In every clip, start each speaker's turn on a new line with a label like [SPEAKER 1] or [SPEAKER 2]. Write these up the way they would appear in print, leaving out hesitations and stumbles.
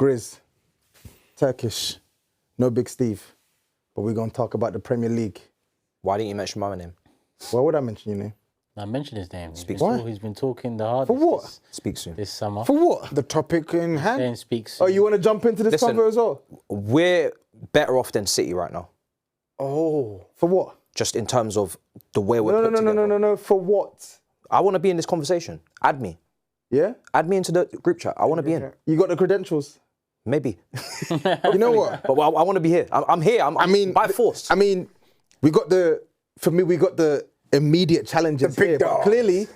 [SPEAKER 1] GRIZZ, Turkish, no Big Steve, but we're going to talk about the Premier League.
[SPEAKER 2] Why didn't you mention my name?
[SPEAKER 1] Why would I mention your name?
[SPEAKER 3] I mentioned his name. He's been talking the hardest.
[SPEAKER 1] For what?
[SPEAKER 2] Speak soon.
[SPEAKER 3] This summer.
[SPEAKER 1] For what? The topic in hand?
[SPEAKER 3] Saying speak soon.
[SPEAKER 1] Oh, you want to jump into this cover as well?
[SPEAKER 2] We're better off than City right now.
[SPEAKER 1] Oh, for what?
[SPEAKER 2] Just in terms of the way we're put together.
[SPEAKER 1] No. For what?
[SPEAKER 2] I want to be in this conversation. Add me.
[SPEAKER 1] Yeah?
[SPEAKER 2] Add me into the group chat. I want to be in.
[SPEAKER 1] You got the credentials?
[SPEAKER 2] Maybe.
[SPEAKER 1] You know what?
[SPEAKER 2] But I want to be here. I'm here. I mean, by force.
[SPEAKER 1] I mean, we got the immediate challenges here. But clearly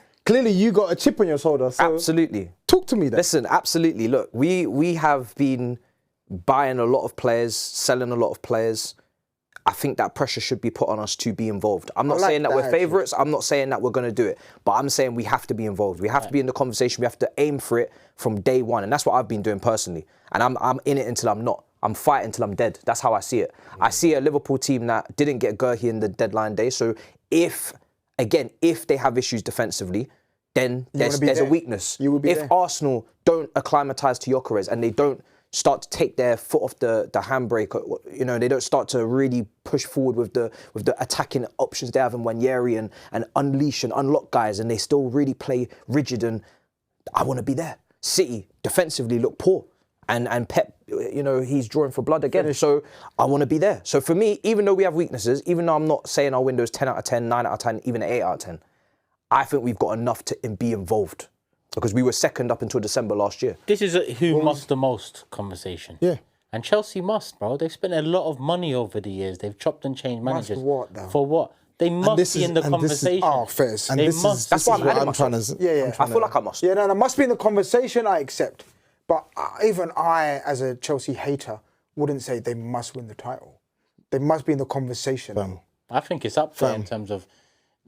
[SPEAKER 1] you got a chip on your shoulder. So
[SPEAKER 2] absolutely.
[SPEAKER 1] Talk to me then.
[SPEAKER 2] Listen, absolutely. Look, we have been buying a lot of players, selling a lot of players. I think that pressure should be put on us to be involved. I'm not saying that we're favourites. I'm not saying that we're going to do it. But I'm saying we have to be involved. We have to be in the conversation. We have to aim for it from day one. And that's what I've been doing personally. And I'm in it until I'm not. I'm fighting until I'm dead. That's how I see it. I see a Liverpool team that didn't get Gerhi in the deadline day. So if they have issues defensively, then there's a weakness.
[SPEAKER 1] You will be
[SPEAKER 2] if Arsenal don't acclimatise to Gyökeres and they don't start to take their foot off the handbrake, you know, they don't start to really push forward with the attacking options they have in Wanyeri and unleash and unlock guys, and they still really play rigid, and I want to be there. City defensively look poor, and Pep, you know, he's drawing for blood again. So I want to be there. So for me, even though we have weaknesses, even though I'm not saying our window's 10 out of 10, 9 out of 10, even 8 out of 10, I think we've got enough to be involved. Because we were second up until December last year.
[SPEAKER 3] This is a who must the most conversation.
[SPEAKER 1] Yeah.
[SPEAKER 3] And Chelsea must, bro. They've spent a lot of money over the years. They've chopped and changed managers.
[SPEAKER 1] Must what, though?
[SPEAKER 3] For what? They must be in the conversation.
[SPEAKER 1] Fairs. And
[SPEAKER 3] they
[SPEAKER 1] this
[SPEAKER 3] must.
[SPEAKER 2] That's why I'm
[SPEAKER 1] trying to...
[SPEAKER 2] Yeah. I feel like I must.
[SPEAKER 4] Yeah, no, must be in the conversation, I accept. But even I, as a Chelsea hater, wouldn't say they must win the title. They must be in the conversation.
[SPEAKER 3] I think it's up there in terms of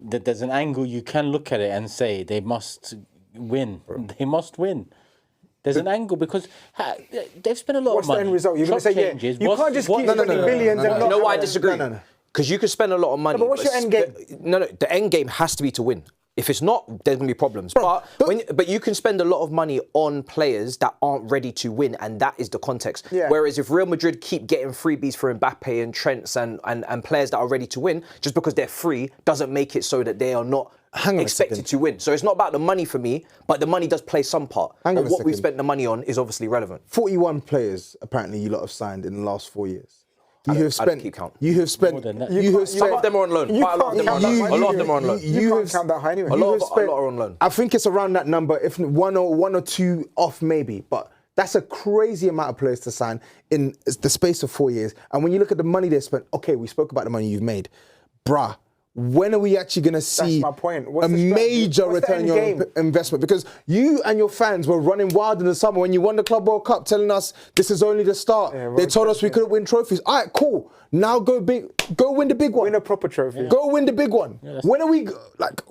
[SPEAKER 3] that there's an angle you can look at it and say they must win. They must win. There's an angle because they've spent a lot of money.
[SPEAKER 4] What's the end result? You're going to say,
[SPEAKER 3] changes.
[SPEAKER 4] You can't just keep spending billions and not...
[SPEAKER 2] You know why I disagree? Because you can spend a lot of money.
[SPEAKER 4] But what's your end game?
[SPEAKER 2] No, the end game has to be to win. If it's not, there's going to be problems. But you can spend a lot of money on players that aren't ready to win, and that is the context.
[SPEAKER 4] Yeah.
[SPEAKER 2] Whereas if Real Madrid keep getting freebies for Mbappe and Trents and players that are ready to win, just because they're free doesn't make it so that they are not expected to win. So it's not about the money for me, but the money does play some part. But what we've spent the money on is obviously relevant.
[SPEAKER 1] 41 players, apparently, you lot have signed in the last 4 years. You have spent.
[SPEAKER 2] Keep count.
[SPEAKER 1] You have spent.
[SPEAKER 2] Some of them are on loan. Quite a lot of them are on loan. A lot of them are on loan.
[SPEAKER 4] You can't count that high anyway.
[SPEAKER 2] A lot are on loan.
[SPEAKER 1] I think it's around that number, if one or two off maybe, but that's a crazy amount of players to sign in the space of 4 years. And when you look at the money they spent, okay, we spoke about the money you've made, bruh. When are we actually going to see a major return on your investment? Because you and your fans were running wild in the summer when you won the Club World Cup, telling us this is only the start. Yeah, they told us we couldn't win trophies. All right, cool. Now go big. Go win the big one.
[SPEAKER 4] Win a proper trophy.
[SPEAKER 1] Yeah. Go win the big one. Yeah, when are we like?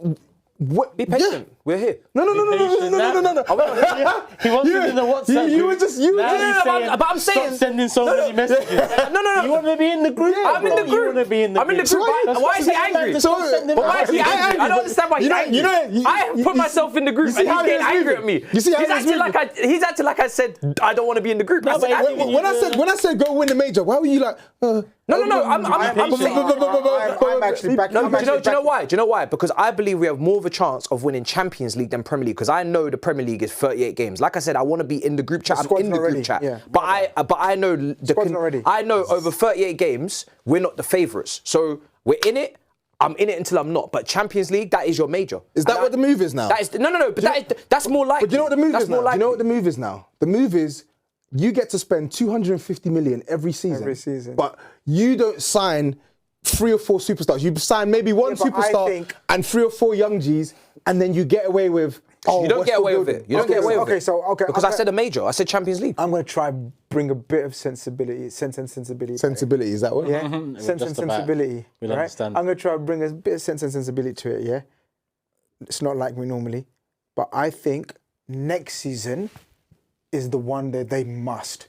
[SPEAKER 2] Be patient. Yeah. We're here.
[SPEAKER 1] No.
[SPEAKER 3] He wants to do the WhatsApp.
[SPEAKER 1] You were just.
[SPEAKER 2] But I'm saying.
[SPEAKER 3] Stop sending so many messages.
[SPEAKER 2] No.
[SPEAKER 3] You want to be in the group?
[SPEAKER 2] I'm in the group.
[SPEAKER 3] You want to be in the group.
[SPEAKER 2] I'm in the group. Why is he angry? Why is he angry? I don't understand why he's angry. I have put myself in the group and he's getting angry at me. He's acting like I said I don't want to be in the group.
[SPEAKER 1] When I said go win the major, why were you like?
[SPEAKER 2] No.
[SPEAKER 4] I'm actually back.
[SPEAKER 2] No, do you know why? Do you know why? Because I believe we have more of a chance of winning Champions League than Premier League. Because I know the Premier League is 38 games. Like I said, I want to be in the group chat. I'm in the group chat. Yeah. But I know I know over 38 games we're not the favourites. So we're in it. I'm in it until I'm not. But Champions League, that is your major.
[SPEAKER 1] Is that what the move is now?
[SPEAKER 2] That is no. But that's more likely.
[SPEAKER 1] But do you know what the move is now? Do you know what the move is now? The move is you get to spend 250 million every season. But you don't sign 3 or 4 superstars. You sign maybe one superstar and 3 or 4 young Gs, and then you get away with.
[SPEAKER 2] You don't get away with it. You don't get away with it. Because I said a major. I said Champions League.
[SPEAKER 4] I'm going to try bring a bit of sensibility. Sense and sensibility.
[SPEAKER 1] Sensibility, is that what?
[SPEAKER 4] Yeah. Sense and sensibility.
[SPEAKER 3] We'll understand.
[SPEAKER 4] I'm going to try and bring a bit of sense and sensibility to it, yeah? It's not like we normally. But I think next season is the one that they must.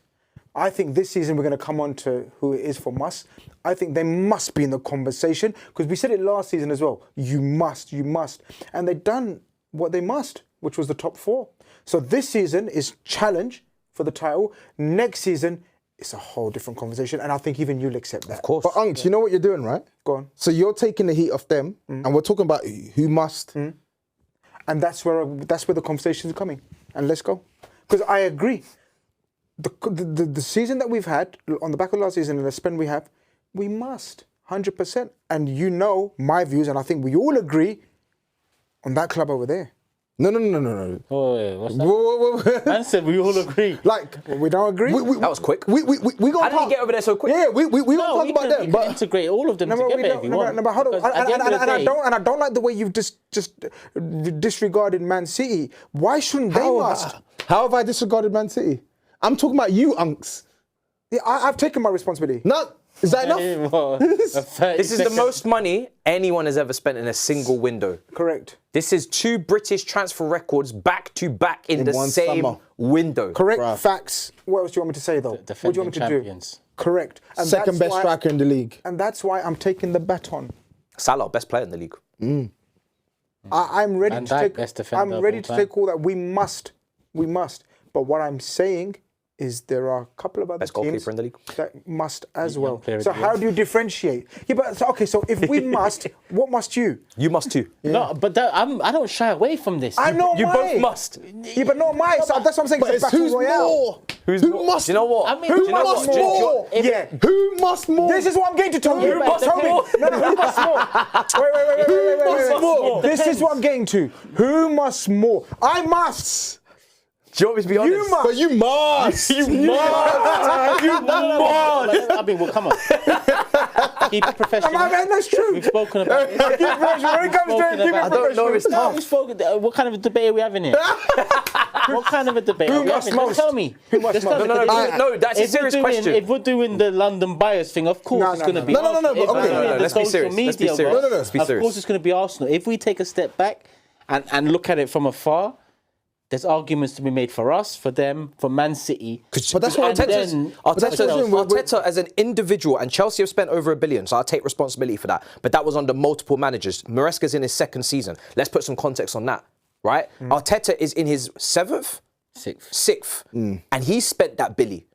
[SPEAKER 4] I think this season we're going to come on to who it is for must. I think they must be in the conversation because we said it last season as well. You must. And they've done what they must, which was the top 4. So this season is challenge for the title. Next season, it's a whole different conversation, and I think even you'll accept that.
[SPEAKER 2] Of course.
[SPEAKER 1] But Unks, you know what you're doing, right?
[SPEAKER 4] Go on.
[SPEAKER 1] So you're taking the heat off them, and we're talking about who must.
[SPEAKER 4] And that's where the conversations are coming. And let's go. Because I agree. The season that we've had, on the back of last season and the spend we have, we must, 100%. And you know my views, and I think we all agree on that club over there.
[SPEAKER 1] No.
[SPEAKER 3] Oh, wait, what's that?
[SPEAKER 1] Whoa.
[SPEAKER 3] Man said we all agree.
[SPEAKER 1] Like,
[SPEAKER 4] We don't agree?
[SPEAKER 2] That was quick.
[SPEAKER 1] we gonna
[SPEAKER 2] How did he get over there so quick?
[SPEAKER 1] Yeah, we gonna
[SPEAKER 3] No,
[SPEAKER 1] talk
[SPEAKER 3] we
[SPEAKER 1] about
[SPEAKER 3] can,
[SPEAKER 1] them,
[SPEAKER 3] we can
[SPEAKER 1] but
[SPEAKER 3] integrate all of them
[SPEAKER 4] No, but
[SPEAKER 3] together
[SPEAKER 4] we
[SPEAKER 3] if you want.
[SPEAKER 4] no, but hold on.
[SPEAKER 3] Because at the end of the day-
[SPEAKER 4] And I don't like the way you've just disregarded Man City. Why shouldn't they must?
[SPEAKER 1] how have I disregarded Man City? I'm talking about you, Unks.
[SPEAKER 4] Yeah, I've taken my responsibility.
[SPEAKER 1] No, is that enough?
[SPEAKER 3] Well,
[SPEAKER 2] This is the most money anyone has ever spent in a single window.
[SPEAKER 4] Correct.
[SPEAKER 2] This is 2 British transfer records back to back in the
[SPEAKER 1] one
[SPEAKER 2] same
[SPEAKER 1] summer.
[SPEAKER 2] window.
[SPEAKER 4] Correct.
[SPEAKER 1] Bruh.
[SPEAKER 4] Facts. What else do you want me to say, though? What do you
[SPEAKER 3] defending
[SPEAKER 4] want me to do?
[SPEAKER 3] champions.
[SPEAKER 4] Correct. And
[SPEAKER 1] Second
[SPEAKER 4] that's
[SPEAKER 1] best
[SPEAKER 4] why-
[SPEAKER 1] striker in the league.
[SPEAKER 4] And that's why I'm taking the baton.
[SPEAKER 2] Salah, best player in the league.
[SPEAKER 4] I'm ready
[SPEAKER 3] Van
[SPEAKER 4] to
[SPEAKER 3] Dijk,
[SPEAKER 4] take.
[SPEAKER 3] best defender
[SPEAKER 4] I'm
[SPEAKER 3] of
[SPEAKER 4] ready
[SPEAKER 3] all
[SPEAKER 4] to
[SPEAKER 3] time.
[SPEAKER 4] take all that. We must. But what I'm saying is there are a couple of other
[SPEAKER 2] Best
[SPEAKER 4] teams
[SPEAKER 2] goalkeeper in the league.
[SPEAKER 4] that must as well.
[SPEAKER 3] player of
[SPEAKER 4] So
[SPEAKER 3] the
[SPEAKER 4] how
[SPEAKER 3] year.
[SPEAKER 4] do you differentiate? Yeah, but so if we must, what must you?
[SPEAKER 2] You must too.
[SPEAKER 3] No, but I don't shy away from this.
[SPEAKER 4] I know
[SPEAKER 2] You
[SPEAKER 4] mine.
[SPEAKER 2] both must.
[SPEAKER 4] Yeah, but not mine. So that's what I'm saying.
[SPEAKER 1] But
[SPEAKER 4] It's a
[SPEAKER 1] it's
[SPEAKER 4] battle
[SPEAKER 1] who's
[SPEAKER 4] royale.
[SPEAKER 1] more?
[SPEAKER 2] Who's
[SPEAKER 1] who
[SPEAKER 2] more?
[SPEAKER 1] must?
[SPEAKER 2] Do you know what?
[SPEAKER 3] I mean,
[SPEAKER 1] Who
[SPEAKER 3] do you know
[SPEAKER 1] must
[SPEAKER 3] what? Do you-
[SPEAKER 1] more?
[SPEAKER 4] Yeah.
[SPEAKER 1] Who must more?
[SPEAKER 4] This is what I'm getting to, Toby.
[SPEAKER 2] Who must
[SPEAKER 4] Toby.
[SPEAKER 2] more?
[SPEAKER 4] No, who must more? Wait.
[SPEAKER 1] must more?
[SPEAKER 4] This is what I'm getting to. Who must more? I must.
[SPEAKER 2] Do you want me to be honest?
[SPEAKER 4] You must.
[SPEAKER 1] But you must.
[SPEAKER 2] You must. You must.
[SPEAKER 3] I mean, well, come on. Keep it professional.
[SPEAKER 4] That's true.
[SPEAKER 3] We've spoken about it.
[SPEAKER 4] When it comes to keep it
[SPEAKER 2] I don't know, it's
[SPEAKER 4] professional.
[SPEAKER 2] tough.
[SPEAKER 3] We've spoken. What kind of a debate are we having here? What kind of a debate are we
[SPEAKER 4] must
[SPEAKER 3] having?
[SPEAKER 4] most?
[SPEAKER 3] Just tell me.
[SPEAKER 4] Who must
[SPEAKER 3] Just tell
[SPEAKER 4] most?
[SPEAKER 3] me,
[SPEAKER 2] No,
[SPEAKER 3] 'cause
[SPEAKER 2] no, that's a
[SPEAKER 3] if we're
[SPEAKER 2] serious
[SPEAKER 3] doing-
[SPEAKER 2] question.
[SPEAKER 3] If we're doing the London bias thing, of course
[SPEAKER 4] No,
[SPEAKER 3] it's
[SPEAKER 4] no,
[SPEAKER 3] going to
[SPEAKER 4] no.
[SPEAKER 3] be
[SPEAKER 1] No,
[SPEAKER 3] Arsenal.
[SPEAKER 1] but
[SPEAKER 3] If we're
[SPEAKER 1] okay.
[SPEAKER 3] doing the
[SPEAKER 2] Let's be
[SPEAKER 3] social
[SPEAKER 2] serious. Let's be
[SPEAKER 3] media
[SPEAKER 2] serious.
[SPEAKER 3] world,
[SPEAKER 1] No, let's be
[SPEAKER 3] Of
[SPEAKER 2] serious.
[SPEAKER 3] course it's going to be Arsenal. If we take a step back and look at it from afar, there's arguments to be made for us, for them, for Man City.
[SPEAKER 1] But that's what
[SPEAKER 3] And then-
[SPEAKER 2] Arteta as an individual, and Chelsea have spent over $1 billion, so I'll take responsibility for that. But that was under multiple managers. Maresca's in his 2nd season. Let's put some context on that, right? Arteta is in his 7th?
[SPEAKER 3] Sixth.
[SPEAKER 2] And he spent that billy.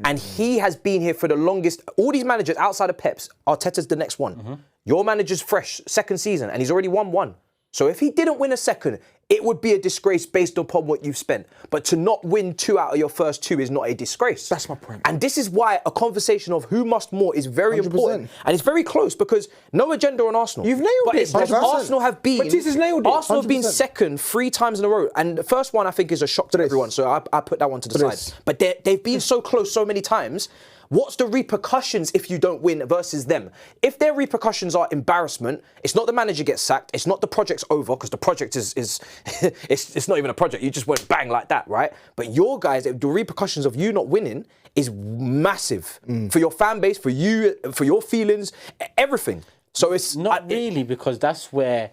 [SPEAKER 2] And he has been here for the longest. All these managers outside of Pep's, Arteta's the next one. Your manager's fresh, 2nd season, and he's already won 1. So if he didn't win a 2nd, it would be a disgrace based upon what you've spent. But to not win 2 out of your first 2 is not a disgrace.
[SPEAKER 4] That's my point.
[SPEAKER 2] And this is why a conversation of who must more is very
[SPEAKER 1] 100%.
[SPEAKER 2] important. And it's very close because no agenda on Arsenal.
[SPEAKER 4] You've nailed
[SPEAKER 2] but
[SPEAKER 4] it,
[SPEAKER 2] It's just
[SPEAKER 1] 100%.
[SPEAKER 2] Arsenal have been.
[SPEAKER 4] Matisse has nailed it,
[SPEAKER 2] Arsenal have been
[SPEAKER 1] 100%.
[SPEAKER 2] 2nd 3 times in a row. And the first one I think is a shock to everyone. So I put that one to the
[SPEAKER 1] But
[SPEAKER 2] side. But they've been so close so many times. What's the repercussions if you don't win versus them? If their repercussions are embarrassment, it's not the manager gets sacked, it's not the project's over, because the project is it's not even a project, you just went bang like that, right? But your guys, the repercussions of you not winning is massive for your fan base, for you, for your feelings, everything. So it's
[SPEAKER 3] Not really, because that's where,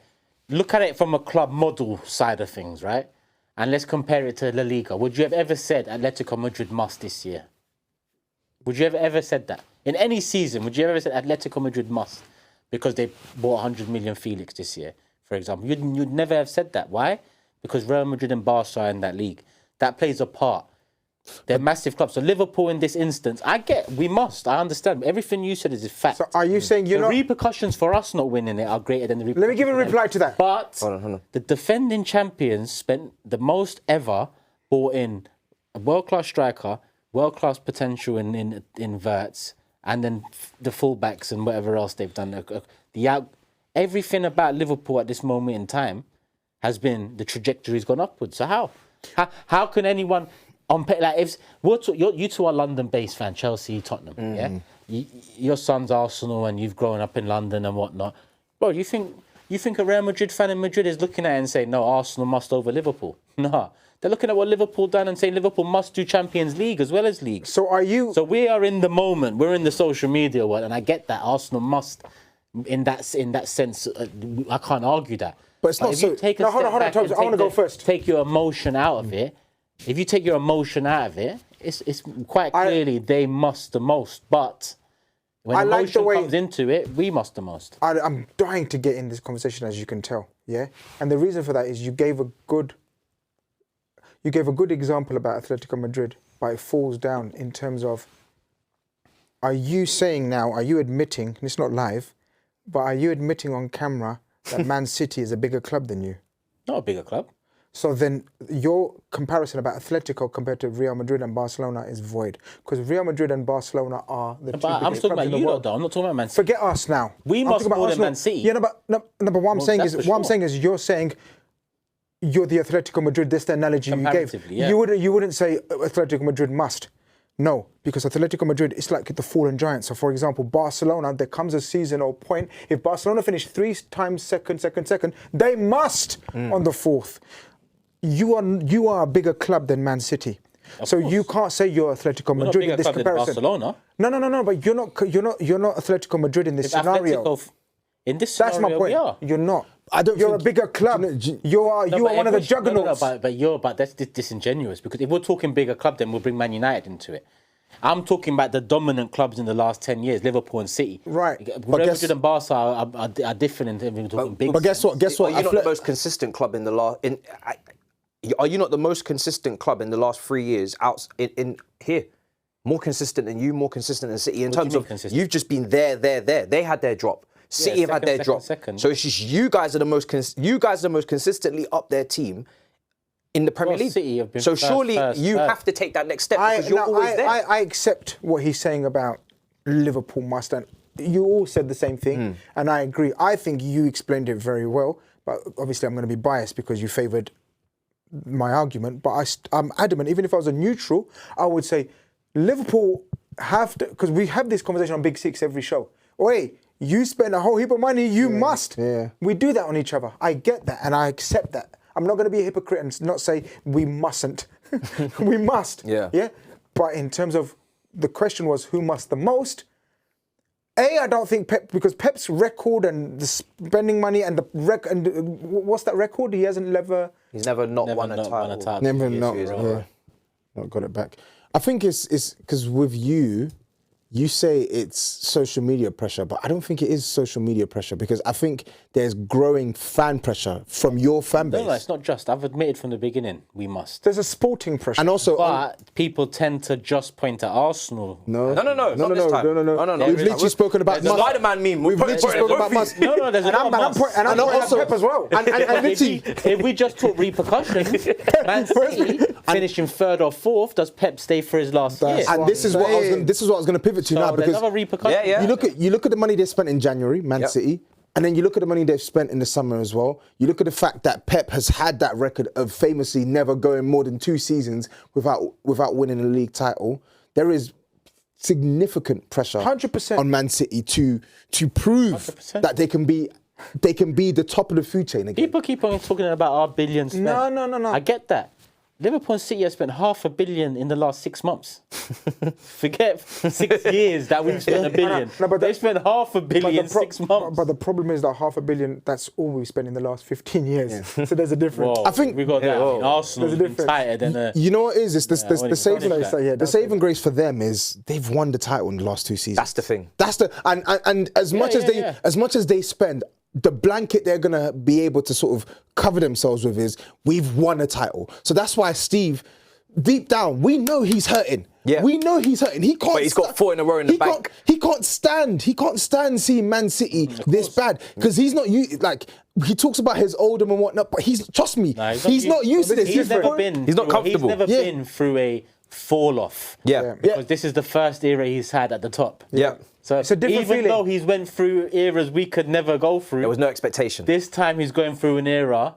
[SPEAKER 3] look at it from a club model side of things, right? And let's compare it to La Liga. Would you have ever said Atletico Madrid must this year? Would you have ever said that? In any season, would you ever said Atletico Madrid must? Because they bought 100 million Felix this year, for example. You'd never have said that. Why? Because Real Madrid and Barca are in that league. That plays a part. They're massive clubs. So Liverpool in this instance, I understand. Everything you said is a fact.
[SPEAKER 4] So are you saying you're
[SPEAKER 3] the
[SPEAKER 4] not?
[SPEAKER 3] repercussions for us not winning it are greater than the repercussions.
[SPEAKER 4] Let me give a
[SPEAKER 3] for them.
[SPEAKER 4] reply to that.
[SPEAKER 3] But
[SPEAKER 2] Hold on.
[SPEAKER 3] the defending champions spent the most ever, bought in a world-class striker, world-class potential in Verts, and then the fullbacks and whatever else they've done. Everything about Liverpool at this moment in time has been, the trajectory's gone upwards. So how can anyone like if you two are London-based fan, Chelsea, Tottenham, yeah? Your son's Arsenal and you've grown up in London and whatnot. Bro, you think a Real Madrid fan in Madrid is looking at it and saying, no, Arsenal must over Liverpool? No. They're looking at what Liverpool done and saying Liverpool must do Champions League as well as league.
[SPEAKER 4] So are you?
[SPEAKER 3] So we are in the moment. We're in the social media world, and I get that Arsenal must, in that sense. I can't argue that.
[SPEAKER 1] But it's not
[SPEAKER 3] if you
[SPEAKER 1] so-
[SPEAKER 3] take a
[SPEAKER 4] No, hold
[SPEAKER 3] step
[SPEAKER 4] on,
[SPEAKER 3] back
[SPEAKER 4] Toby,
[SPEAKER 3] and
[SPEAKER 4] I wanna
[SPEAKER 3] take
[SPEAKER 4] go first.
[SPEAKER 3] Take your emotion out of it. If you take your emotion out of it, it's quite clearly they must the most. But when
[SPEAKER 4] I like the
[SPEAKER 3] emotion
[SPEAKER 4] way-
[SPEAKER 3] comes into it, we must the most.
[SPEAKER 4] I'm dying to get in this conversation, as you can tell. Yeah, and the reason for that is you gave a good example about Atletico Madrid but it falls down in terms of, are you admitting, and it's not live, but are you admitting on camera that Man City is a bigger club than you?
[SPEAKER 3] Not a bigger club.
[SPEAKER 4] So then your comparison about Atletico compared to Real Madrid and Barcelona is void. Because Real Madrid and Barcelona are the two
[SPEAKER 3] But I'm
[SPEAKER 4] biggest
[SPEAKER 3] talking
[SPEAKER 4] clubs
[SPEAKER 3] about
[SPEAKER 4] in the
[SPEAKER 3] you,
[SPEAKER 4] world.
[SPEAKER 3] though. I'm not talking about Man City.
[SPEAKER 4] Forget us now.
[SPEAKER 3] We
[SPEAKER 4] I'm
[SPEAKER 3] must
[SPEAKER 4] talking about
[SPEAKER 3] more than
[SPEAKER 4] Arsenal.
[SPEAKER 3] Man City.
[SPEAKER 4] Yeah, but what I'm saying
[SPEAKER 3] that's
[SPEAKER 4] is,
[SPEAKER 3] for sure.
[SPEAKER 4] you're saying you're the Atletico Madrid. That's the analogy you gave.
[SPEAKER 3] Comparatively, yeah.
[SPEAKER 4] You wouldn't say Atletico Madrid must. No, because Atletico Madrid is like the fallen giant. So, for example, Barcelona, there comes a season or point. If Barcelona finish 3 times second, they must on the fourth. You are a bigger club than Man City. So you can't say you're Atletico
[SPEAKER 3] We're not
[SPEAKER 4] Madrid
[SPEAKER 3] bigger
[SPEAKER 4] in this
[SPEAKER 3] club than
[SPEAKER 4] comparison.
[SPEAKER 3] Barcelona.
[SPEAKER 4] No. But you're not Atletico Madrid in this
[SPEAKER 3] If
[SPEAKER 4] scenario.
[SPEAKER 3] Atletico, in this
[SPEAKER 4] That's
[SPEAKER 3] scenario,
[SPEAKER 4] my point.
[SPEAKER 3] we are.
[SPEAKER 4] You're not.
[SPEAKER 1] I don't
[SPEAKER 4] You're a
[SPEAKER 1] think-
[SPEAKER 4] bigger club. You are one of the juggernauts.
[SPEAKER 3] But that's disingenuous, because if we're talking bigger club, then we'll bring Man United into it. I'm talking about the dominant clubs in the last 10 years, Liverpool and City.
[SPEAKER 4] Right.
[SPEAKER 3] Real Madrid and Barca are different in talking big.
[SPEAKER 1] But guess what?
[SPEAKER 2] Are you not the most consistent club in the last? Are you not the most consistent club in the last 3 years out in here? More consistent than you, more consistent than City in
[SPEAKER 3] What do you
[SPEAKER 2] terms
[SPEAKER 3] mean
[SPEAKER 2] of
[SPEAKER 3] consistent?
[SPEAKER 2] you've just been there. They had their drop. City have had their drop.
[SPEAKER 3] second.
[SPEAKER 2] So it's just you guys are the most consistently up their team in the Premier
[SPEAKER 3] Well,
[SPEAKER 2] League.
[SPEAKER 3] City have been
[SPEAKER 2] So
[SPEAKER 3] first,
[SPEAKER 2] surely you
[SPEAKER 3] first.
[SPEAKER 2] have to take that next step because you're always there.
[SPEAKER 4] I accept what he's saying about Liverpool must, and you all said the same thing, and I agree. I think you explained it very well, but obviously I'm going to be biased because you favoured my argument. But I'm adamant, even if I was a neutral, I would say Liverpool have to, because we have this conversation on Big Six every show. Wait, you spend a whole heap of money, you must.
[SPEAKER 1] Yeah.
[SPEAKER 4] We do that on each other. I get that, and I accept that. I'm not going to be a hypocrite and not say we mustn't. We must.
[SPEAKER 2] Yeah.
[SPEAKER 4] Yeah. But in terms of the question was who must the most. I don't think Pep, because Pep's record and the spending money and what's that record? He hasn't never.
[SPEAKER 2] He's never not won a title.
[SPEAKER 1] Never not,
[SPEAKER 2] years,
[SPEAKER 1] yeah, not got it back. I think it's because with you say it's social media pressure, but I don't think it is social media pressure, because I think there's growing fan pressure from your fan base.
[SPEAKER 3] No, it's not just. I've admitted from the beginning, we must.
[SPEAKER 4] There's a sporting pressure.
[SPEAKER 1] And also,
[SPEAKER 3] But people tend to just point at Arsenal.
[SPEAKER 2] No. Not this time. No.
[SPEAKER 1] We've literally spoken about
[SPEAKER 2] The Spider-Man meme.
[SPEAKER 1] We've literally spoken about Must.
[SPEAKER 3] No, there's a lot of musts.
[SPEAKER 4] and I'm pointing at Pep as well.
[SPEAKER 1] And literally,
[SPEAKER 3] If we just talk repercussions, Man City finishing third or fourth, does Pep stay for his last year?
[SPEAKER 1] and this is what I was going to pivot to
[SPEAKER 3] So
[SPEAKER 1] now,
[SPEAKER 3] there's
[SPEAKER 1] because
[SPEAKER 3] other repercussions.
[SPEAKER 2] Yeah.
[SPEAKER 1] you look at the money they spent in January, Man City, and then you look at the money they've spent in the summer as well. You look at the fact that Pep has had that record of famously never going more than 2 seasons without winning a league title. There is significant pressure
[SPEAKER 4] 100%.
[SPEAKER 1] on Man City to prove
[SPEAKER 3] 100%.
[SPEAKER 1] that they can be the top of the food chain again.
[SPEAKER 3] People keep on talking about our billions spent.
[SPEAKER 4] No.
[SPEAKER 3] I get that. Liverpool and City have spent $500 million in the last 6 months. Forget 6 years that we've spent $1 billion.
[SPEAKER 4] No, but
[SPEAKER 3] they spent $500 million in 6 months.
[SPEAKER 4] But the problem is that $500 million, that's all we've spent in the last 15 years. So there's a difference.
[SPEAKER 3] Whoa,
[SPEAKER 1] I think-
[SPEAKER 3] we got that. I mean, Arsenal
[SPEAKER 4] There's
[SPEAKER 3] has
[SPEAKER 4] a
[SPEAKER 3] been
[SPEAKER 4] difference.
[SPEAKER 3] tighter than a...
[SPEAKER 1] You know what it is? It's
[SPEAKER 3] I wouldn't
[SPEAKER 1] the saving
[SPEAKER 3] even finish that.
[SPEAKER 4] Yeah,
[SPEAKER 1] the saving grace for them is they've won the title in the last 2 seasons.
[SPEAKER 2] That's the thing.
[SPEAKER 1] That's the and as much as they spend, the blanket they're gonna be able to sort of cover themselves with is we've won a title. So that's why Steve, deep down, we know he's hurting.
[SPEAKER 2] Yeah.
[SPEAKER 1] We know he's hurting. He can't.
[SPEAKER 2] But he's got 4 in a row in the bank.
[SPEAKER 1] He can't stand seeing Man City this bad, because he's not like he talks about his oldham and whatnot, but trust me, he's not used to this.
[SPEAKER 3] He's never been.
[SPEAKER 2] He's not comfortable.
[SPEAKER 3] He's never been through a fall off.
[SPEAKER 2] Yeah.
[SPEAKER 3] Because this is the first era he's had at the top.
[SPEAKER 2] Yeah.
[SPEAKER 3] So
[SPEAKER 4] It's a different
[SPEAKER 3] even
[SPEAKER 4] feeling.
[SPEAKER 3] though he's went through eras we could never go through,
[SPEAKER 2] There was no expectation.
[SPEAKER 3] this time he's going through an era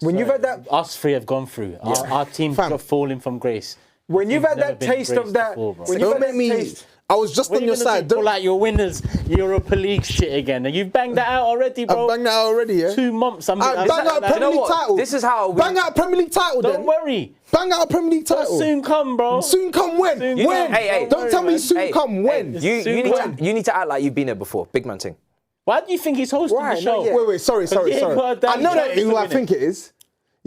[SPEAKER 4] When you've had that,
[SPEAKER 3] us three have gone through. Our team's
[SPEAKER 1] Fam.
[SPEAKER 3] got falling from grace.
[SPEAKER 4] when you've
[SPEAKER 3] Team's
[SPEAKER 4] had
[SPEAKER 3] never
[SPEAKER 4] that
[SPEAKER 3] been
[SPEAKER 4] taste of
[SPEAKER 3] graced
[SPEAKER 4] that,
[SPEAKER 3] before, bro.
[SPEAKER 4] when you've
[SPEAKER 1] Don't
[SPEAKER 4] had
[SPEAKER 1] make
[SPEAKER 4] that
[SPEAKER 1] me.
[SPEAKER 4] taste,
[SPEAKER 1] I was just
[SPEAKER 3] What
[SPEAKER 1] on
[SPEAKER 3] are you
[SPEAKER 1] your
[SPEAKER 3] gonna
[SPEAKER 1] side.
[SPEAKER 3] do? Pull out your winners, Europa League shit again, and you've banged that out already, bro.
[SPEAKER 1] Bang that out already, yeah.
[SPEAKER 3] 2 months.
[SPEAKER 1] Bang out a
[SPEAKER 2] you
[SPEAKER 1] Premier
[SPEAKER 2] know
[SPEAKER 1] League
[SPEAKER 2] what?
[SPEAKER 1] title.
[SPEAKER 2] This is how we-
[SPEAKER 1] Bang out a Premier League title.
[SPEAKER 3] Don't
[SPEAKER 1] then.
[SPEAKER 3] worry.
[SPEAKER 1] Bang out a Premier League title.
[SPEAKER 3] Soon come, bro.
[SPEAKER 1] Soon come when?
[SPEAKER 3] Soon
[SPEAKER 1] When?
[SPEAKER 3] come.
[SPEAKER 2] Hey,
[SPEAKER 1] Don't tell me
[SPEAKER 3] man.
[SPEAKER 1] soon come when.
[SPEAKER 2] You
[SPEAKER 3] Soon
[SPEAKER 2] need to act like you've been there before. Big man thing.
[SPEAKER 3] Why do you think he's hosting
[SPEAKER 4] Why?
[SPEAKER 3] the show?
[SPEAKER 4] Not yet.
[SPEAKER 1] Wait, sorry.
[SPEAKER 3] Because he ain't got a damn
[SPEAKER 1] I know that
[SPEAKER 3] chance
[SPEAKER 1] who
[SPEAKER 3] to
[SPEAKER 1] I
[SPEAKER 3] win
[SPEAKER 1] think it is.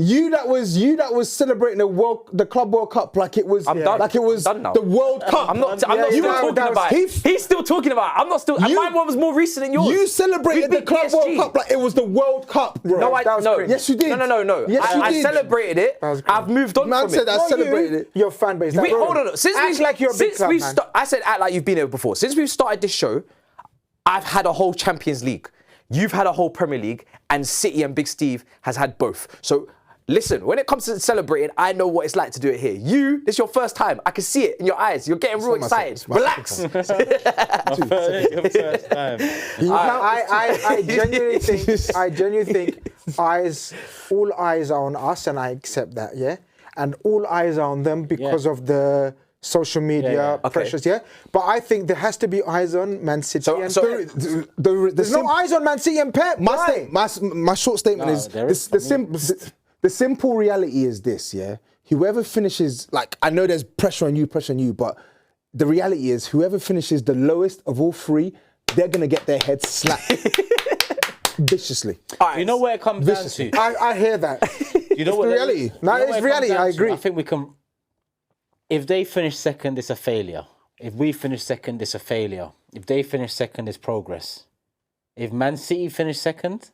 [SPEAKER 1] You that was celebrating the Club World Cup like it was
[SPEAKER 5] I'm done.
[SPEAKER 1] like it was
[SPEAKER 5] I'm done now.
[SPEAKER 1] the World Cup.
[SPEAKER 5] I'm not still talking about it. He's still talking about it. I'm not still. And my one was more recent than yours.
[SPEAKER 1] You celebrated
[SPEAKER 5] We
[SPEAKER 1] the
[SPEAKER 5] beat
[SPEAKER 1] Club World
[SPEAKER 5] PSG.
[SPEAKER 1] Cup like it was the World Cup, bro.
[SPEAKER 5] No, no.
[SPEAKER 1] Yes, you did.
[SPEAKER 5] No.
[SPEAKER 1] Yes, you
[SPEAKER 5] I
[SPEAKER 1] did.
[SPEAKER 5] celebrated it.
[SPEAKER 4] was
[SPEAKER 5] I've moved on
[SPEAKER 1] Man
[SPEAKER 5] from
[SPEAKER 1] said
[SPEAKER 5] it.
[SPEAKER 1] I celebrated it.
[SPEAKER 4] Your fan base.
[SPEAKER 5] Wait, hold on.
[SPEAKER 4] Act like you're a big club, man.
[SPEAKER 5] I said act like you've been here before. Since we've started this show, I've had a whole Champions League. You've had a whole Premier League, and City and Big Steve has had both. So listen, when it comes to celebrating, I know what it's like to do it here. You, this is your first time. I can see it in your eyes. You're getting real excited. Relax.
[SPEAKER 3] Your first time.
[SPEAKER 4] I genuinely think all eyes are on us, and I accept that, yeah? And all eyes are on them because of the social media pressures, yeah? But I think there has to be eyes on Man City and Pep. There's no eyes on Man City and Pep.
[SPEAKER 1] My short statement is the simple reality is this, yeah? Whoever finishes, like, I know there's pressure on you, but the reality is whoever finishes the lowest of all three, they're going to get their heads slapped viciously.
[SPEAKER 3] You know where it comes down to?
[SPEAKER 4] I hear that.
[SPEAKER 3] You know what
[SPEAKER 1] the reality.
[SPEAKER 4] No,
[SPEAKER 3] you know
[SPEAKER 4] it's
[SPEAKER 3] where it comes
[SPEAKER 4] reality,
[SPEAKER 3] down
[SPEAKER 4] I
[SPEAKER 3] to?
[SPEAKER 4] agree.
[SPEAKER 3] I think we can. If they finish second, it's a failure. If we finish second, it's a failure. If they finish second, it's progress. If Man City finish second,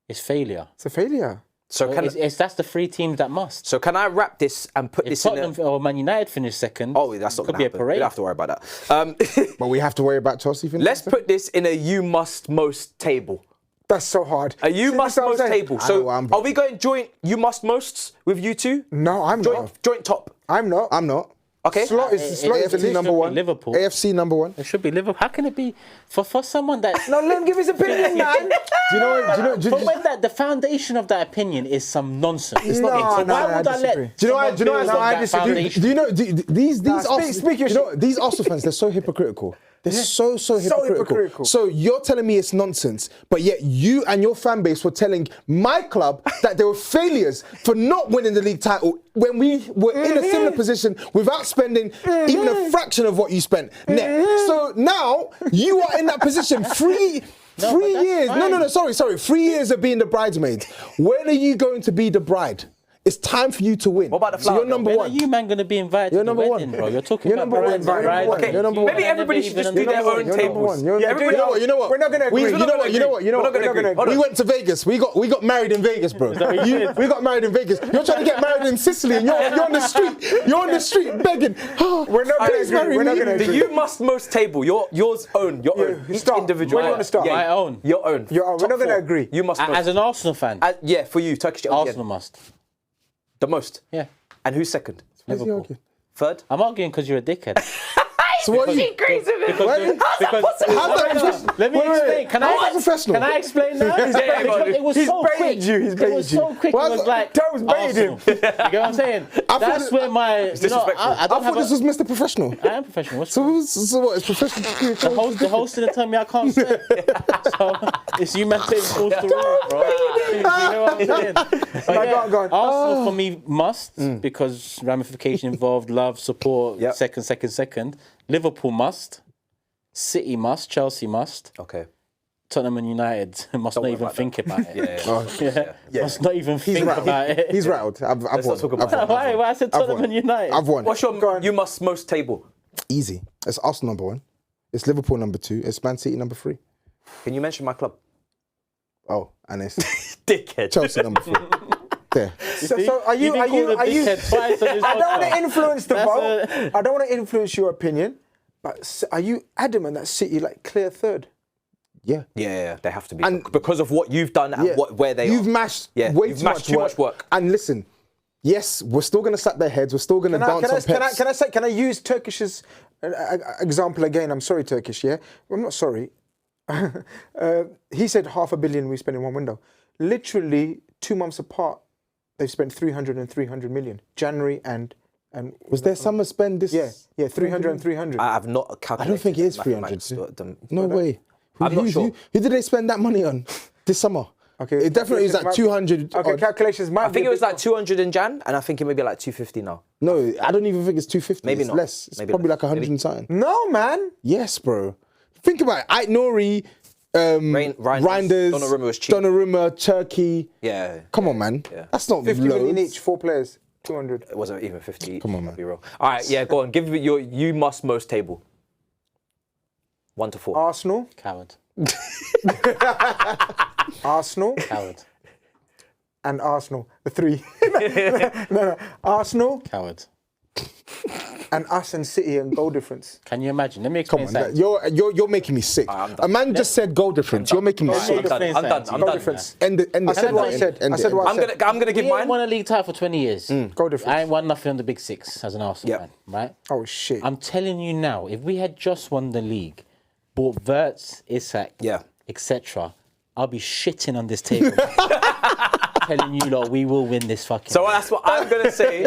[SPEAKER 3] it's failure.
[SPEAKER 4] It's a failure.
[SPEAKER 5] So
[SPEAKER 3] That's the three teams that must.
[SPEAKER 5] So can I wrap this and put
[SPEAKER 3] If
[SPEAKER 5] this in
[SPEAKER 3] Tottenham or Man United finish second,
[SPEAKER 5] Oh, that's not
[SPEAKER 3] could
[SPEAKER 5] going
[SPEAKER 3] be
[SPEAKER 5] to
[SPEAKER 3] a
[SPEAKER 5] happen.
[SPEAKER 3] parade.
[SPEAKER 5] We don't have to worry about that.
[SPEAKER 1] But we have to worry about Chelsea finishing.
[SPEAKER 5] Let's put this in a you must most table.
[SPEAKER 4] That's so hard.
[SPEAKER 5] A you must
[SPEAKER 4] that's what I'm
[SPEAKER 5] most
[SPEAKER 4] saying.
[SPEAKER 5] table.
[SPEAKER 1] I know
[SPEAKER 5] So
[SPEAKER 1] what I'm
[SPEAKER 5] are we going joint you must mosts with you two?
[SPEAKER 4] No, I'm not.
[SPEAKER 5] Joint top.
[SPEAKER 4] I'm not.
[SPEAKER 1] I'm not.
[SPEAKER 5] Okay.
[SPEAKER 4] Slot is the
[SPEAKER 1] AFC
[SPEAKER 4] least.
[SPEAKER 1] number one.
[SPEAKER 3] Liverpool.
[SPEAKER 1] AFC number one.
[SPEAKER 3] It should be Liverpool. How can it be for someone that?
[SPEAKER 4] No, let him give his opinion, man.
[SPEAKER 1] Do you know?
[SPEAKER 3] But when the foundation of that opinion is some nonsense. It's not.
[SPEAKER 4] No,
[SPEAKER 3] So
[SPEAKER 4] no,
[SPEAKER 3] why
[SPEAKER 4] I
[SPEAKER 3] would I
[SPEAKER 4] disagree.
[SPEAKER 3] let?
[SPEAKER 1] Do you know why?
[SPEAKER 3] someone build on
[SPEAKER 4] I
[SPEAKER 3] that
[SPEAKER 4] disagree.
[SPEAKER 3] foundation?
[SPEAKER 1] Do you know these Arsenal?
[SPEAKER 4] speak your
[SPEAKER 1] you know these Arsenal fans? They're so hypocritical. They're so hypocritical. So you're telling me it's nonsense, but yet you and your fan base were telling my club that they were failures for not winning the league title when we were in a similar position without spending even a fraction of what you spent net. So now you are in that position. Three years.
[SPEAKER 3] fine.
[SPEAKER 1] No. Sorry. 3 years of being the bridesmaid. When are you going to be the bride? It's time for you to win.
[SPEAKER 5] What about the
[SPEAKER 1] So
[SPEAKER 5] flower
[SPEAKER 1] you're
[SPEAKER 5] girl?
[SPEAKER 1] number
[SPEAKER 3] When
[SPEAKER 1] one.
[SPEAKER 3] are you man going to be invited
[SPEAKER 1] You're
[SPEAKER 3] to the
[SPEAKER 1] number
[SPEAKER 3] wedding,
[SPEAKER 1] one.
[SPEAKER 3] bro? You're talking
[SPEAKER 1] You're
[SPEAKER 3] about
[SPEAKER 1] number one.
[SPEAKER 3] brides,
[SPEAKER 1] You're
[SPEAKER 3] brides.
[SPEAKER 1] number one.
[SPEAKER 5] Okay,
[SPEAKER 1] You're number one.
[SPEAKER 5] maybe everybody should just do their own
[SPEAKER 1] You're number
[SPEAKER 5] tables.
[SPEAKER 1] one. You're
[SPEAKER 5] Yeah,
[SPEAKER 1] number
[SPEAKER 5] everybody-
[SPEAKER 1] one. You know what?
[SPEAKER 4] We're not gonna agree.
[SPEAKER 1] You know what?
[SPEAKER 5] We're not gonna agree. Hold
[SPEAKER 1] We
[SPEAKER 5] on.
[SPEAKER 1] went to Vegas. We got married in Vegas, bro.
[SPEAKER 3] that what you did?
[SPEAKER 1] We got married in Vegas. You're trying to get married in Sicily, and you're on the street. You're on the street begging. Oh,
[SPEAKER 4] We're not gonna
[SPEAKER 1] please
[SPEAKER 4] agree.
[SPEAKER 1] marry
[SPEAKER 4] We're not
[SPEAKER 1] me.
[SPEAKER 4] gonna
[SPEAKER 5] The
[SPEAKER 4] agree.
[SPEAKER 5] you must most table. Yours own. Your own. Each
[SPEAKER 4] start.
[SPEAKER 5] individual.
[SPEAKER 4] Where do you wanna start?
[SPEAKER 3] My own.
[SPEAKER 5] Your own.
[SPEAKER 4] We're
[SPEAKER 5] Top
[SPEAKER 4] not gonna
[SPEAKER 5] four.
[SPEAKER 4] agree.
[SPEAKER 5] You must most.
[SPEAKER 3] As an Arsenal fan,
[SPEAKER 5] Yeah, for you, Turkish.
[SPEAKER 3] Arsenal must.
[SPEAKER 5] The most.
[SPEAKER 3] Yeah.
[SPEAKER 5] And who's second?
[SPEAKER 3] Liverpool.
[SPEAKER 5] Third?
[SPEAKER 3] I'm arguing because you're a dickhead.
[SPEAKER 1] So what are you?
[SPEAKER 5] Because
[SPEAKER 1] How's that professional?
[SPEAKER 3] Let me
[SPEAKER 1] Wait,
[SPEAKER 3] explain. Can
[SPEAKER 1] how's that
[SPEAKER 3] I
[SPEAKER 1] professional?
[SPEAKER 3] Can I explain that?
[SPEAKER 5] baited
[SPEAKER 3] Because
[SPEAKER 5] you.
[SPEAKER 3] it was
[SPEAKER 4] He's
[SPEAKER 3] so
[SPEAKER 4] baited
[SPEAKER 3] quick.
[SPEAKER 4] you. He's
[SPEAKER 3] It
[SPEAKER 4] baited
[SPEAKER 3] was
[SPEAKER 4] you.
[SPEAKER 3] so quick.
[SPEAKER 1] Why
[SPEAKER 3] It was
[SPEAKER 1] is-
[SPEAKER 3] like
[SPEAKER 4] Toes baited
[SPEAKER 3] Arsenal. You get what I'm saying? That's where my. You know,
[SPEAKER 5] disrespectful.
[SPEAKER 3] I
[SPEAKER 1] I
[SPEAKER 3] don't
[SPEAKER 1] thought
[SPEAKER 3] have.
[SPEAKER 1] this was Mr. Professional.
[SPEAKER 3] I am professional. What's
[SPEAKER 1] So what? It's professional.
[SPEAKER 3] the host didn't tell me I can't say. So it's you man saying false to rule, bro. You know what I'm saying? But
[SPEAKER 4] No, go on.
[SPEAKER 3] Arsenal for me must because ramification involved, love, support.
[SPEAKER 5] Yep.
[SPEAKER 3] Second. Liverpool must. City must. Chelsea must.
[SPEAKER 5] Okay.
[SPEAKER 3] Tottenham and United must not
[SPEAKER 5] worry
[SPEAKER 3] even
[SPEAKER 5] about
[SPEAKER 3] think about it.
[SPEAKER 5] Yeah.
[SPEAKER 3] Must not even think about it.
[SPEAKER 1] He's rattled. I've
[SPEAKER 5] not
[SPEAKER 1] won.
[SPEAKER 5] talk about
[SPEAKER 1] I've won.
[SPEAKER 3] Why I said Tottenham
[SPEAKER 1] won.
[SPEAKER 3] and United?
[SPEAKER 1] I've won.
[SPEAKER 5] What's your you must most table?
[SPEAKER 1] Easy. It's Arsenal number one. It's Liverpool number two. It's Man City number three.
[SPEAKER 5] Can you mention my club?
[SPEAKER 1] Oh, and it's
[SPEAKER 5] Dickhead.
[SPEAKER 1] Chelsea number three. There.
[SPEAKER 4] So are you?
[SPEAKER 3] You've been called a dickhead twice on this
[SPEAKER 4] I don't want
[SPEAKER 3] podcast.
[SPEAKER 4] to influence the
[SPEAKER 3] That's
[SPEAKER 4] vote. I don't want to influence your opinion. But are you adamant that City like clear third?
[SPEAKER 1] Yeah.
[SPEAKER 5] Yeah, they have to be.
[SPEAKER 1] And-
[SPEAKER 5] because of what you've done and
[SPEAKER 1] Yeah.
[SPEAKER 5] where they
[SPEAKER 1] You've
[SPEAKER 5] are.
[SPEAKER 1] mashed
[SPEAKER 5] Yeah,
[SPEAKER 1] way
[SPEAKER 5] you've
[SPEAKER 1] too,
[SPEAKER 5] mashed
[SPEAKER 1] much work. And listen, yes, we're still going to slap their heads. We're still going to dance on Peps.
[SPEAKER 4] Can I use Turkish's example again? I'm sorry, Turkish. Yeah, I'm not sorry. He said 500 million we spent in one window. Literally 2 months apart, they've spent 300 and 300 million. January and
[SPEAKER 1] Was there summer spend this?
[SPEAKER 4] yeah, 300 and 300.
[SPEAKER 5] I have not calculated.
[SPEAKER 1] I don't think it is 300.
[SPEAKER 5] mathematics.
[SPEAKER 1] No way.
[SPEAKER 5] I'm not sure.
[SPEAKER 1] Who did they spend that money on this summer?
[SPEAKER 4] Okay,
[SPEAKER 1] It definitely is like 200.
[SPEAKER 4] Okay,
[SPEAKER 1] odd.
[SPEAKER 4] calculations might.
[SPEAKER 5] I think it was like 200 in Jan, and I think it may be like 250 now.
[SPEAKER 1] No, I don't even think it's 250.
[SPEAKER 5] Maybe
[SPEAKER 1] it's
[SPEAKER 5] not.
[SPEAKER 1] less. It's
[SPEAKER 5] Maybe
[SPEAKER 1] probably
[SPEAKER 5] less.
[SPEAKER 1] like 100
[SPEAKER 5] Maybe-
[SPEAKER 1] and something.
[SPEAKER 4] No, man.
[SPEAKER 1] Yes, bro. Think about it. Ait Nori
[SPEAKER 5] Reinders, Donnarumma was cheap.
[SPEAKER 1] Donnarumma, Turkey.
[SPEAKER 5] Yeah.
[SPEAKER 1] Come on, man.
[SPEAKER 5] Yeah.
[SPEAKER 1] That's not
[SPEAKER 4] 50 million
[SPEAKER 1] loads.
[SPEAKER 4] each, 4 players, 200.
[SPEAKER 5] It wasn't even 50.
[SPEAKER 1] Come on, man.
[SPEAKER 5] Be real. All right, yeah, go on. Give me your you must most table. 1 to 4.
[SPEAKER 4] Arsenal,
[SPEAKER 3] Coward.
[SPEAKER 4] Arsenal,
[SPEAKER 3] Coward.
[SPEAKER 4] and Arsenal. The 3. no. Arsenal
[SPEAKER 3] Coward.
[SPEAKER 4] and us and City and goal difference.
[SPEAKER 3] Can you imagine? Let me
[SPEAKER 1] Come
[SPEAKER 3] explain
[SPEAKER 1] on,
[SPEAKER 3] something.
[SPEAKER 1] you're making me sick.
[SPEAKER 5] I'm done.
[SPEAKER 1] A man just said goal difference. You're making me
[SPEAKER 3] Let me
[SPEAKER 1] sick.
[SPEAKER 3] explain
[SPEAKER 5] I'm done.
[SPEAKER 3] something
[SPEAKER 5] I'm
[SPEAKER 3] to you.
[SPEAKER 5] done.
[SPEAKER 4] Difference.
[SPEAKER 1] I
[SPEAKER 4] said what I said. I said what I said.
[SPEAKER 5] I'm gonna give
[SPEAKER 3] We
[SPEAKER 5] mine.
[SPEAKER 3] ain't won a league title for 20 years.
[SPEAKER 4] Goal difference.
[SPEAKER 3] I ain't won nothing on the Big Six as an Arsenal
[SPEAKER 5] Yeah.
[SPEAKER 3] fan, right?
[SPEAKER 4] Oh, shit.
[SPEAKER 3] I'm telling you now, if we had just won the league, bought Wirtz, Isak,
[SPEAKER 5] Yeah.
[SPEAKER 3] etc., I'll be shitting on this table. Telling you lot we will win this fucking.
[SPEAKER 5] So that's what I'm gonna say.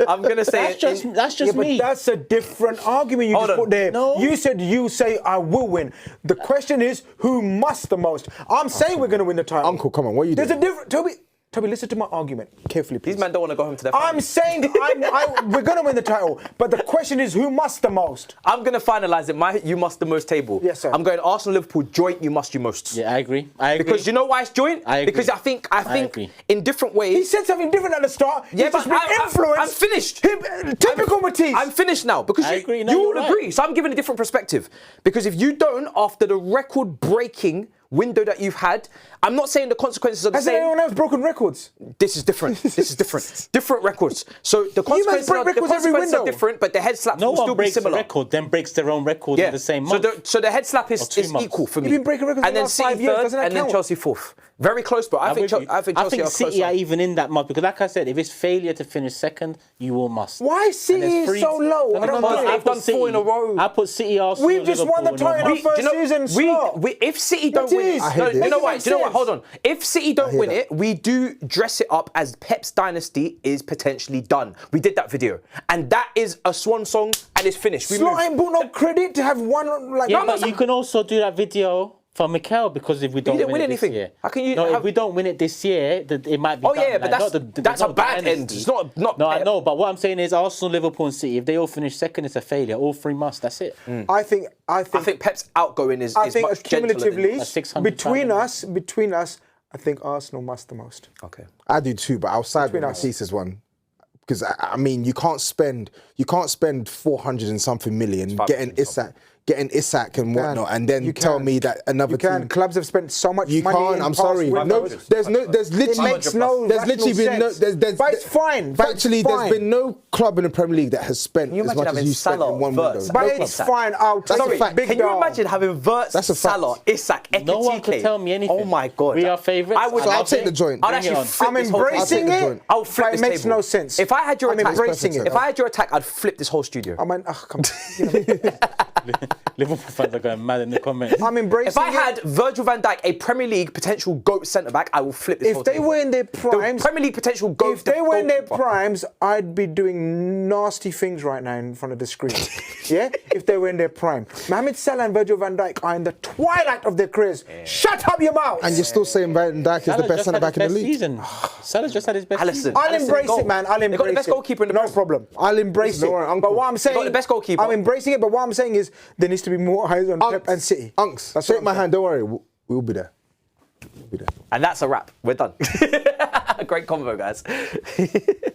[SPEAKER 5] I'm gonna say
[SPEAKER 3] that's just
[SPEAKER 4] But
[SPEAKER 3] me.
[SPEAKER 4] that's a different argument you
[SPEAKER 5] Hold
[SPEAKER 4] just
[SPEAKER 5] on.
[SPEAKER 4] put there.
[SPEAKER 3] No.
[SPEAKER 4] You said you say I will win. The question is who must the most. I'm saying we're going to win the title.
[SPEAKER 1] Uncle, come on, what are you
[SPEAKER 4] There's
[SPEAKER 1] doing?
[SPEAKER 4] a different. Toby, listen to my argument carefully, please.
[SPEAKER 5] these men don't want to go home to their
[SPEAKER 4] I'm
[SPEAKER 5] families.
[SPEAKER 4] saying we're going to win the title, but the question is who must the most.
[SPEAKER 5] I'm gonna finalise it. My you must the most table.
[SPEAKER 4] Yes, sir.
[SPEAKER 5] I'm going Arsenal, Liverpool joint. You must you most.
[SPEAKER 3] Yeah, I agree. I agree.
[SPEAKER 5] Because you know why it's joint?
[SPEAKER 3] I agree.
[SPEAKER 5] Because I think
[SPEAKER 3] agree.
[SPEAKER 5] in different ways.
[SPEAKER 4] He said something different at the start.
[SPEAKER 5] Yeah,
[SPEAKER 4] He's
[SPEAKER 5] but
[SPEAKER 4] just been influenced.
[SPEAKER 5] I'm finished.
[SPEAKER 4] Typical Matisse.
[SPEAKER 5] I'm finished now because
[SPEAKER 3] I
[SPEAKER 5] you,
[SPEAKER 3] agree. No,
[SPEAKER 5] you
[SPEAKER 3] you're
[SPEAKER 5] all
[SPEAKER 3] right.
[SPEAKER 5] agree. So I'm giving a different perspective. Because if you don't, after the record-breaking window that you've had, I'm not saying the consequences are the
[SPEAKER 4] Has
[SPEAKER 5] same.
[SPEAKER 4] anyone else broken records?
[SPEAKER 5] This is different. This is different. Different records. So the consequences,
[SPEAKER 4] break
[SPEAKER 5] are, the
[SPEAKER 4] records every
[SPEAKER 5] consequences are
[SPEAKER 4] window.
[SPEAKER 5] different, but the head slaps
[SPEAKER 3] no
[SPEAKER 5] will still
[SPEAKER 3] one
[SPEAKER 5] be
[SPEAKER 3] breaks a
[SPEAKER 5] similar.
[SPEAKER 3] record, then breaks their own record in the same month.
[SPEAKER 5] So the head slap is
[SPEAKER 3] 2 months.
[SPEAKER 5] equal for me.
[SPEAKER 4] You've been breaking records
[SPEAKER 5] and
[SPEAKER 4] in the
[SPEAKER 5] then
[SPEAKER 4] last
[SPEAKER 5] City
[SPEAKER 4] 5 years,
[SPEAKER 5] third,
[SPEAKER 4] doesn't that
[SPEAKER 5] and then
[SPEAKER 4] count?
[SPEAKER 5] Chelsea fourth. Very close, but I think Chelsea are
[SPEAKER 3] City
[SPEAKER 5] closer.
[SPEAKER 3] are even in that month because, like I said, if it's failure to finish second, you will must.
[SPEAKER 4] Why
[SPEAKER 3] And
[SPEAKER 4] City
[SPEAKER 3] there's
[SPEAKER 4] is
[SPEAKER 3] three-
[SPEAKER 4] so low? I don't
[SPEAKER 5] because
[SPEAKER 4] get it.
[SPEAKER 5] they've done 4 in a row.
[SPEAKER 3] I put City, Arsenal,
[SPEAKER 4] We've just won the
[SPEAKER 3] Liverpool in
[SPEAKER 4] title
[SPEAKER 3] one
[SPEAKER 4] in
[SPEAKER 3] month.
[SPEAKER 4] our first season slot.
[SPEAKER 5] If City don't
[SPEAKER 4] It
[SPEAKER 5] win it,
[SPEAKER 4] is. I
[SPEAKER 1] hate this.
[SPEAKER 5] you know what?
[SPEAKER 4] Makes
[SPEAKER 5] Do you know what?
[SPEAKER 4] sense.
[SPEAKER 5] Hold on. If City don't
[SPEAKER 1] hear
[SPEAKER 5] win
[SPEAKER 1] that.
[SPEAKER 5] it, we do dress it up as Pep's dynasty is potentially done. We did that video, and that is a swan song, and it's finished. We
[SPEAKER 4] Slot
[SPEAKER 5] move.
[SPEAKER 4] ain't brought no credit to have one like.
[SPEAKER 3] Yeah, but you can also do that video for Mikel because if we don't
[SPEAKER 5] didn't
[SPEAKER 3] win
[SPEAKER 5] win
[SPEAKER 3] it
[SPEAKER 5] anything.
[SPEAKER 3] this year,
[SPEAKER 5] How can you
[SPEAKER 3] no,
[SPEAKER 5] have-
[SPEAKER 3] if we don't win it this year, it might be.
[SPEAKER 5] Oh,
[SPEAKER 3] done.
[SPEAKER 5] yeah, but that's a bad end. It's not
[SPEAKER 3] No, I
[SPEAKER 5] Pep.
[SPEAKER 3] know, but what I'm saying is Arsenal, Liverpool, and City. If they all finish second, it's a failure. All 3 must. That's it.
[SPEAKER 4] I think
[SPEAKER 5] I think Pep's outgoing is
[SPEAKER 4] I think
[SPEAKER 5] much gentler than-
[SPEAKER 4] cumulatively
[SPEAKER 3] A 600
[SPEAKER 4] between
[SPEAKER 3] pound.
[SPEAKER 4] us, I think Arsenal must the most.
[SPEAKER 5] Okay.
[SPEAKER 1] I do too, but I'll side with Matisse's one. Because I mean, you can't spend 400 and something million getting Isak and whatnot, and then
[SPEAKER 4] You
[SPEAKER 1] tell
[SPEAKER 4] can.
[SPEAKER 1] me that another
[SPEAKER 4] You can.
[SPEAKER 1] team.
[SPEAKER 4] Clubs have spent so much
[SPEAKER 1] You
[SPEAKER 4] money.
[SPEAKER 1] can't.
[SPEAKER 4] in
[SPEAKER 1] I'm
[SPEAKER 4] past
[SPEAKER 1] sorry. No,
[SPEAKER 4] windows.
[SPEAKER 1] there's literally
[SPEAKER 4] It makes no
[SPEAKER 1] there's literally been no
[SPEAKER 4] rational sense.
[SPEAKER 1] there's
[SPEAKER 4] But it's fine. But it's
[SPEAKER 1] Actually,
[SPEAKER 4] fine.
[SPEAKER 1] there's been no club in the Premier League that has spent
[SPEAKER 5] you
[SPEAKER 1] as
[SPEAKER 5] imagine
[SPEAKER 1] much as
[SPEAKER 5] having
[SPEAKER 1] you spent
[SPEAKER 5] Salah,
[SPEAKER 1] in one
[SPEAKER 5] Wirtz,
[SPEAKER 1] window.
[SPEAKER 4] But
[SPEAKER 1] No
[SPEAKER 4] it's
[SPEAKER 1] club.
[SPEAKER 4] fine. I'll
[SPEAKER 1] That's a
[SPEAKER 4] take
[SPEAKER 1] fact.
[SPEAKER 4] Big
[SPEAKER 5] Can you
[SPEAKER 4] dog.
[SPEAKER 5] imagine having Wirtz,
[SPEAKER 1] That's a fact.
[SPEAKER 5] Salah, Isak, Ekitike?
[SPEAKER 3] No one could tell me anything.
[SPEAKER 5] Oh my God.
[SPEAKER 3] We are favourites.
[SPEAKER 5] I would
[SPEAKER 1] So I'll
[SPEAKER 5] love
[SPEAKER 1] take
[SPEAKER 5] it.
[SPEAKER 1] the joint.
[SPEAKER 5] I'd
[SPEAKER 3] Bring it
[SPEAKER 5] actually
[SPEAKER 3] on.
[SPEAKER 5] flip
[SPEAKER 4] I'm
[SPEAKER 5] this whole
[SPEAKER 4] embracing
[SPEAKER 1] the
[SPEAKER 4] it.
[SPEAKER 1] joint.
[SPEAKER 5] I would flip
[SPEAKER 4] but
[SPEAKER 5] this
[SPEAKER 4] it makes
[SPEAKER 5] table.
[SPEAKER 4] no sense.
[SPEAKER 5] If I had your
[SPEAKER 4] I'm
[SPEAKER 5] attack,
[SPEAKER 4] embracing it.
[SPEAKER 5] if I had your attack, I'd flip this whole studio.
[SPEAKER 4] I mean, come on.
[SPEAKER 3] Liverpool fans are going mad in the comments.
[SPEAKER 4] I'm embracing
[SPEAKER 5] If I
[SPEAKER 4] it.
[SPEAKER 5] had Virgil van Dijk, a Premier League potential GOAT centre back, I will flip this whole
[SPEAKER 4] If they
[SPEAKER 5] table.
[SPEAKER 4] were in their
[SPEAKER 5] The
[SPEAKER 4] primes,
[SPEAKER 5] Premier League potential GOAT.
[SPEAKER 4] if they were in their
[SPEAKER 5] goalkeeper.
[SPEAKER 4] primes, I'd be doing nasty things right now in front of the screen. Yeah? If they were in their prime. Mohamed Salah and Virgil van Dijk are in the twilight of their careers. Shut up your mouth!
[SPEAKER 1] And you're still saying Van Dijk is the
[SPEAKER 3] Salah
[SPEAKER 1] best
[SPEAKER 3] just
[SPEAKER 1] centre
[SPEAKER 3] had
[SPEAKER 1] back in
[SPEAKER 3] his
[SPEAKER 1] the
[SPEAKER 3] best
[SPEAKER 1] league.
[SPEAKER 3] season. Salah just had his best
[SPEAKER 5] Alisson.
[SPEAKER 3] season.
[SPEAKER 4] I'll
[SPEAKER 5] Alisson
[SPEAKER 4] embrace
[SPEAKER 5] goal.
[SPEAKER 4] it, man. I'll
[SPEAKER 5] They
[SPEAKER 4] embrace
[SPEAKER 5] got the best
[SPEAKER 4] it.
[SPEAKER 5] goalkeeper in the
[SPEAKER 4] No
[SPEAKER 5] Premier.
[SPEAKER 4] problem. I'll embrace
[SPEAKER 1] Listen,
[SPEAKER 4] it.
[SPEAKER 1] don't worry, Uncle.
[SPEAKER 4] But what I'm saying,
[SPEAKER 5] got the best goalkeeper.
[SPEAKER 4] I'm embracing it. But what I'm saying is there needs to be more eyes on Pep and City.
[SPEAKER 1] Unks,
[SPEAKER 4] That's
[SPEAKER 1] shake
[SPEAKER 4] what
[SPEAKER 1] my
[SPEAKER 4] I'm
[SPEAKER 1] hand. Don't worry, we'll be there. We'll be there.
[SPEAKER 5] And that's a wrap. We're done. Great convo, guys.